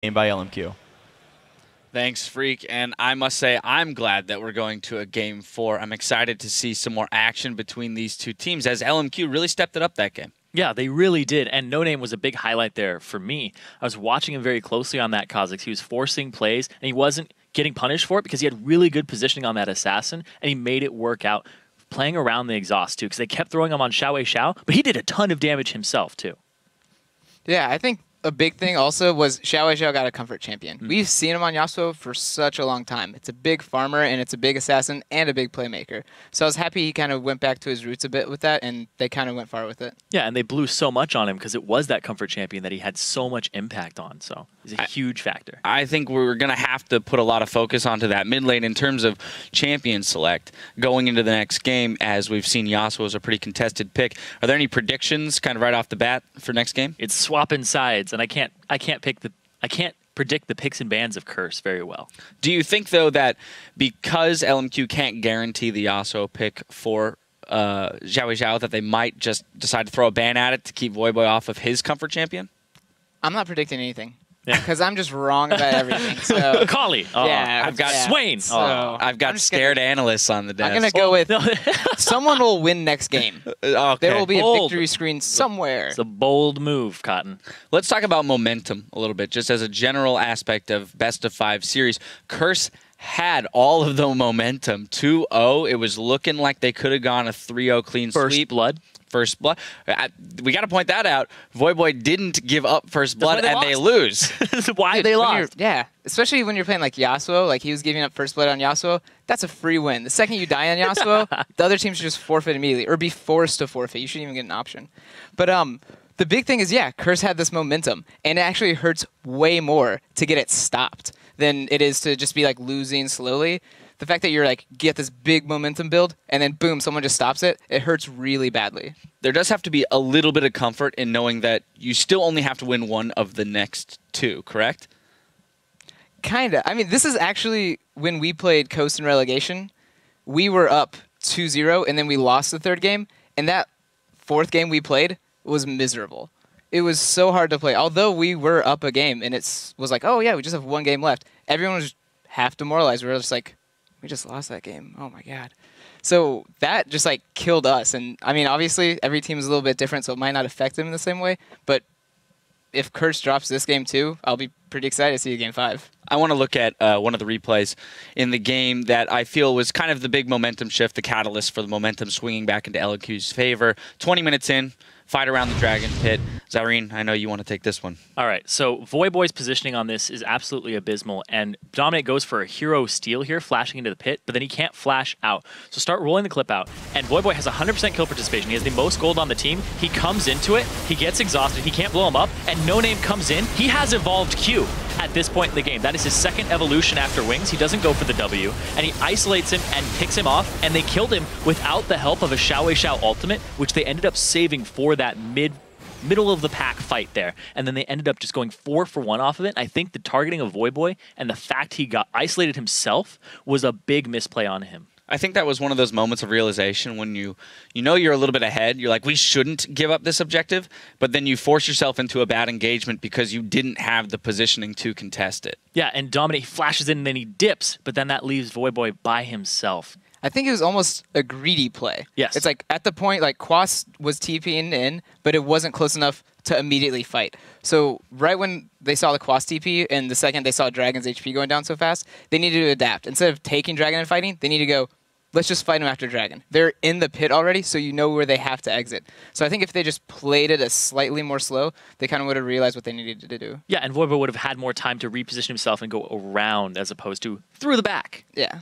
game by LMQ. Thanks, Freak. And I must say, I'm glad that we're going to a Game 4. I'm excited to see some more action between these two teams as LMQ really stepped it up that game. Yeah, they really did. And No Name was a big highlight there for me. I was watching him very closely on that Kha'Zix. He was forcing plays, and he wasn't getting punished for it because he had really good positioning on that assassin, and he made it work out playing around the exhaust, too, because they kept throwing him on Xiao, but he did a ton of damage himself, too. Yeah, I think a big thing also was Xiao got a comfort champion. We've seen him on Yasuo for such a long time. It's a big farmer, and it's a big assassin, and a big playmaker. So I was happy he kind of went back to his roots a bit with that, and they kind of went far with it. Yeah, and they blew so much on him because it was that comfort champion that he had so much impact on. So he's a huge factor. I think we're going to have to put a lot of focus onto that mid lane in terms of champion select going into the next game, as we've seen Yasuo as a pretty contested pick. Are there any predictions kind of right off the bat for next game? It's swapping sides, and I can't predict the picks and bans of Curse very well. Do you think, though, that because LMQ can't guarantee the Yasuo pick for Xiao, that they might just decide to throw a ban at it to keep Voyboy off of his comfort champion? I'm not predicting anything. Because I'm just wrong about everything. So Collie. Yeah, I've got Swain. So I've got scared analysts on the desk. I'm going to go with someone will win next game. Okay. There will be a Bold. victory screen somewhere. It's a bold move, Cotton. Let's talk about momentum a little bit, just as a general aspect of best of 5 series. Curse had all of the momentum. 2-0. It was looking like they could have gone a 3-0 clean sweep. First blood. We got to point that out. Voyboy didn't give up first blood, and they lose. That's why they lost. Yeah, especially when you're playing like Yasuo, like he was giving up first blood on Yasuo. That's a free win. The second you die on Yasuo, the other team should just forfeit immediately or be forced to forfeit. You shouldn't even get an option. But the big thing is, yeah, Curse had this momentum, and it actually hurts way more to get it stopped than it is to just be like losing slowly. The fact that you're like get this big momentum build and then boom, someone just stops it, it hurts really badly. There does have to be a little bit of comfort in knowing that you still only have to win one of the next 2, correct? Kinda. I mean, this is actually when we played Coast in relegation, we were up 2-0 and then we lost the 3rd game, and that 4th game we played was miserable. It was so hard to play. Although we were up a game and it was like, oh yeah, we just have 1 game left. Everyone was half demoralized. We were just like, we just lost that game. Oh my god. So that just like killed us. And I mean, obviously every team is a little bit different, so it might not affect them in the same way. But if Curse drops this game too, I'll be pretty excited to see a Game 5. I want to look at one of the replays in the game that I feel was kind of the big momentum shift, the catalyst for the momentum swinging back into LMQ's favor. 20 minutes in, fight around the Dragon Pit. Zyrene, I know you want to take this one. All right, so Voyboy's positioning on this is absolutely abysmal, and Dominate goes for a hero steal here, flashing into the pit, but then he can't flash out. So start rolling the clip out, and Voyboy has 100% kill participation. He has the most gold on the team. He comes into it, he gets exhausted, he can't blow him up, and No Name comes in. He has evolved Q at this point in the game. That is his 2nd evolution after Wings. He doesn't go for the W, and he isolates him and picks him off, and they killed him without the help of a Xiao ultimate, which they ended up saving for that middle of the pack fight there. And then they ended up just going 4 for 1 off of it. I think the targeting of Voyboy and the fact he got isolated himself was a big misplay on him. I think that was one of those moments of realization when you know you're a little bit ahead. You're like, we shouldn't give up this objective, but then you force yourself into a bad engagement because you didn't have the positioning to contest it. Yeah, and Dominate flashes in and then he dips, but then that leaves Voyboy by himself. I think it was almost a greedy play. Yes. It's like at the point, like Quas was TPing in, but it wasn't close enough to immediately fight. So right when they saw the Quas TP and the second they saw Dragon's HP going down so fast, they needed to adapt. Instead of taking Dragon and fighting, they need to go, let's just fight him after Dragon. They're in the pit already, so you know where they have to exit. So I think if they just played it a slightly more slow, they kind of would have realized what they needed to do. Yeah, and Voyboy would have had more time to reposition himself and go around as opposed to through the back. Yeah.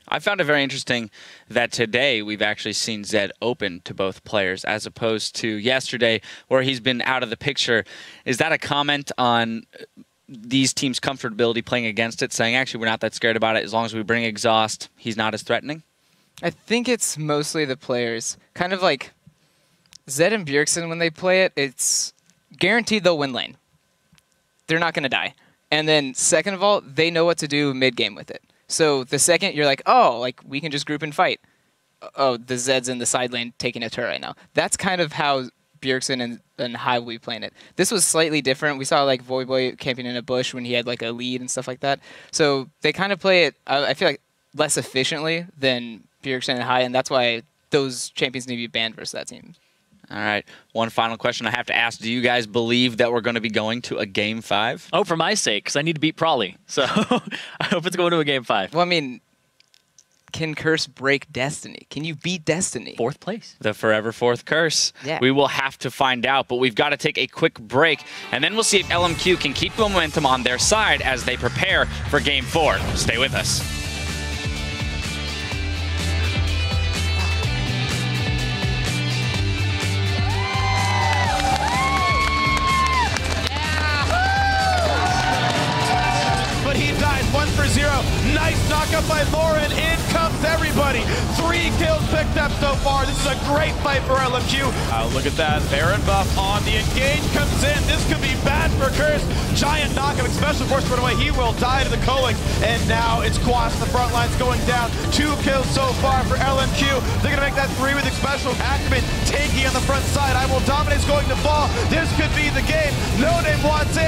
I found it very interesting that today we've actually seen Zed open to both players as opposed to yesterday where he's been out of the picture. Is that a comment on these teams' comfortability playing against it, saying, actually, we're not that scared about it. As long as we bring exhaust, he's not as threatening? I think it's mostly the players. Kind of like Zed and Bjergsen, when they play it, it's guaranteed they'll win lane. They're not going to die. And then second of all, they know what to do mid-game with it. So the second you're like, oh, like we can just group and fight. Oh, the Zed's in the side lane taking a turret right now. That's kind of how Bjergsen and High will be playing it. This was slightly different. We saw like Voyboy camping in a bush when he had like a lead and stuff like that. So they kind of play it, I feel like, less efficiently than Bjergsen and High, and that's why those champions need to be banned versus that team. All right. One final question I have to ask. Do you guys believe that we're going to be going to a Game 5? Oh, for my sake, because I need to beat Prolly. So I hope it's going to a Game 5. Well, I mean, can Curse break Destiny? Can you beat Destiny? 4th place. The forever 4th curse. Yeah. We will have to find out, but we've got to take a quick break, and then we'll see if LMQ can keep the momentum on their side as they prepare for Game 4. Stay with us. He dies 1-for-0. Nice knockup by Lauren. In comes everybody. 3 kills picked up so far. This is a great fight for LMQ. Look at that. Baron buff on the engage comes in. This could be bad for Curse. Giant knockup. Special force run away. He will die to the Coiling. And now it's Quas. The front line's going down. 2 kills so far for LMQ. They're going to make that 3 with the special. Ackerman taking on the front side. I will dominate. Going to fall. This could be the game. No Name wants in.